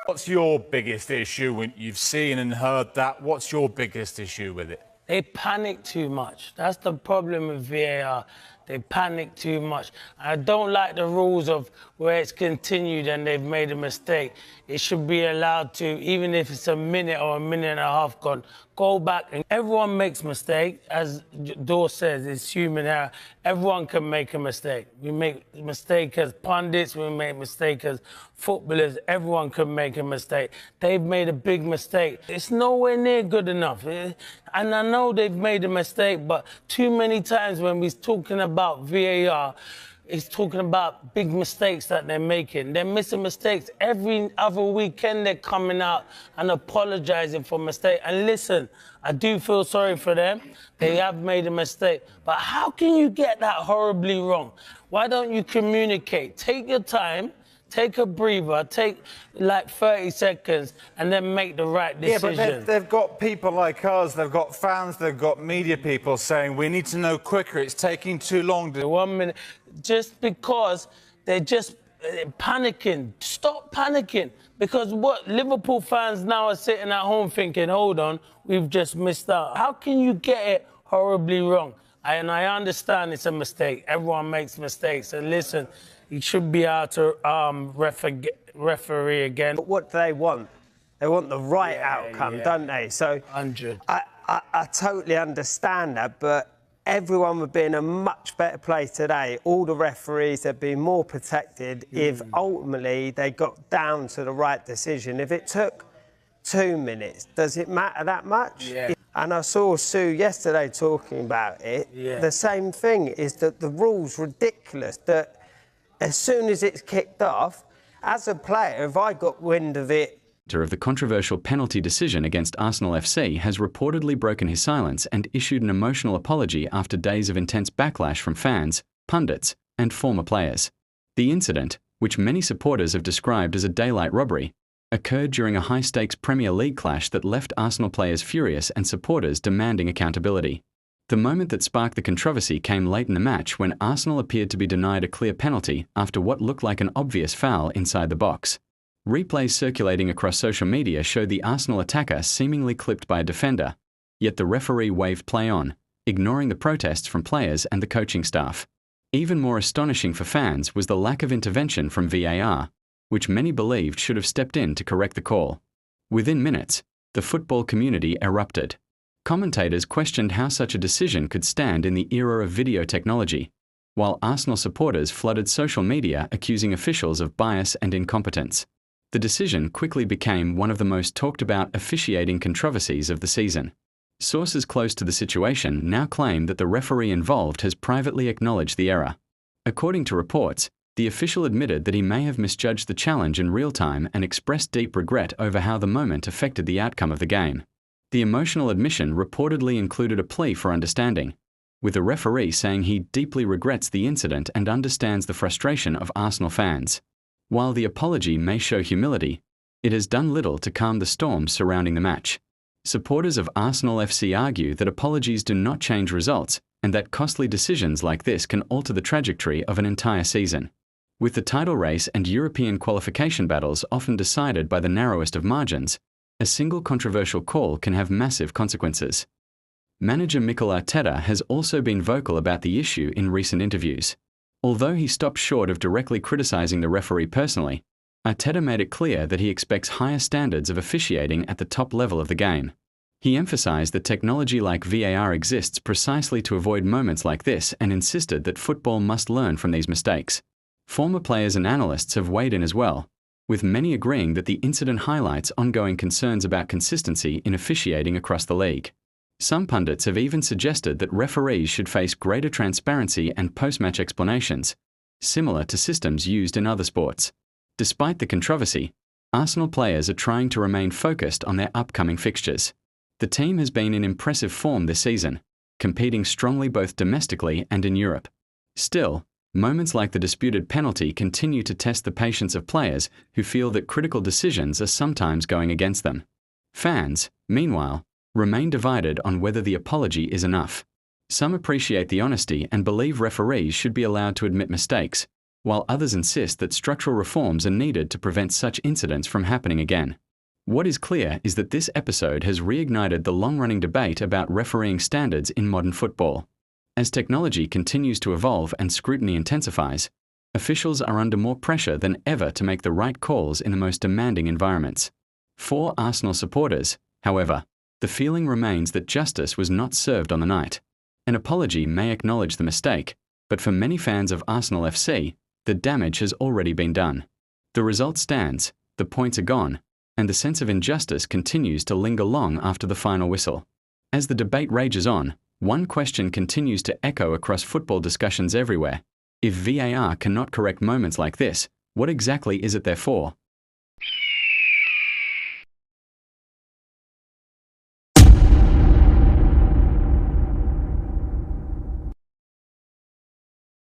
What's your biggest issue when you've seen and heard that? What's your biggest issue with it? They panic too much. That's the problem with VAR. They panic too much. I don't like the rules of where it's continued and they've made a mistake. It should be allowed to, even if it's a minute or a minute and a half gone, go back. And everyone makes mistakes. As Dor says, it's human error. Everyone can make a mistake. We make mistakes as pundits, we make mistakes as footballers. Everyone can make a mistake. They've made a big mistake. It's nowhere near good enough. And I know they've made a mistake, but too many times when we're talking about VAR, it's talking about big mistakes that they're making. They're missing mistakes. Every other weekend they're coming out and apologising for mistakes. And listen, I do feel sorry for them. They have made a mistake. But how can you get that horribly wrong? Why don't you communicate? Take your time. Take a breather, take like 30 seconds, and then make the right decision. Yeah, but they've got people like us, they've got fans, they've got media people saying, we need to know quicker, it's taking too long. 1 minute, just because they're just panicking. Stop panicking. Because what Liverpool fans now are sitting at home thinking, hold on, we've just missed out. How can you get it horribly wrong? And I understand it's a mistake. Everyone makes mistakes. And listen, he should be able to referee again. But what do they want? They want the right outcome, don't they? So 100. I totally understand that, but everyone would be in a much better place today. All the referees would be more protected if ultimately they got down to the right decision. If it took 2 minutes, does it matter that much? Yeah. And I saw Sue yesterday talking about it. Yeah. The same thing is that the rule's ridiculous, that as soon as it's kicked off, as a player, if I got wind of it... Of the controversial penalty decision against Arsenal FC has reportedly broken his silence and issued an emotional apology after days of intense backlash from fans, pundits, and former players. The incident, which many supporters have described as a daylight robbery, occurred during a high-stakes Premier League clash that left Arsenal players furious and supporters demanding accountability. The moment that sparked the controversy came late in the match when Arsenal appeared to be denied a clear penalty after what looked like an obvious foul inside the box. Replays circulating across social media showed the Arsenal attacker seemingly clipped by a defender, yet the referee waved play on, ignoring the protests from players and the coaching staff. Even more astonishing for fans was the lack of intervention from VAR, which many believed should have stepped in to correct the call. Within minutes, the football community erupted. Commentators questioned how such a decision could stand in the era of video technology, while Arsenal supporters flooded social media accusing officials of bias and incompetence. The decision quickly became one of the most talked about officiating controversies of the season. Sources close to the situation now claim that the referee involved has privately acknowledged the error. According to reports, the official admitted that he may have misjudged the challenge in real time and expressed deep regret over how the moment affected the outcome of the game. The emotional admission reportedly included a plea for understanding, with the referee saying he deeply regrets the incident and understands the frustration of Arsenal fans. While the apology may show humility, it has done little to calm the storm surrounding the match. Supporters of Arsenal FC argue that apologies do not change results and that costly decisions like this can alter the trajectory of an entire season. With the title race and European qualification battles often decided by the narrowest of margins, a single controversial call can have massive consequences. Manager Mikel Arteta has also been vocal about the issue in recent interviews. Although he stopped short of directly criticising the referee personally, Arteta made it clear that he expects higher standards of officiating at the top level of the game. He emphasised that technology like VAR exists precisely to avoid moments like this and insisted that football must learn from these mistakes. Former players and analysts have weighed in as well, with many agreeing that the incident highlights ongoing concerns about consistency in officiating across the league. Some pundits have even suggested that referees should face greater transparency and post-match explanations, similar to systems used in other sports. Despite the controversy, Arsenal players are trying to remain focused on their upcoming fixtures. The team has been in impressive form this season, competing strongly both domestically and in Europe. Still, moments like the disputed penalty continue to test the patience of players who feel that critical decisions are sometimes going against them. Fans, meanwhile, remain divided on whether the apology is enough. Some appreciate the honesty and believe referees should be allowed to admit mistakes, while others insist that structural reforms are needed to prevent such incidents from happening again. What is clear is that this episode has reignited the long-running debate about refereeing standards in modern football. As technology continues to evolve and scrutiny intensifies, officials are under more pressure than ever to make the right calls in the most demanding environments. For Arsenal supporters, however, the feeling remains that justice was not served on the night. An apology may acknowledge the mistake, but for many fans of Arsenal FC, the damage has already been done. The result stands, the points are gone, and the sense of injustice continues to linger long after the final whistle. As the debate rages on, one question continues to echo across football discussions everywhere. If VAR cannot correct moments like this, what exactly is it there for?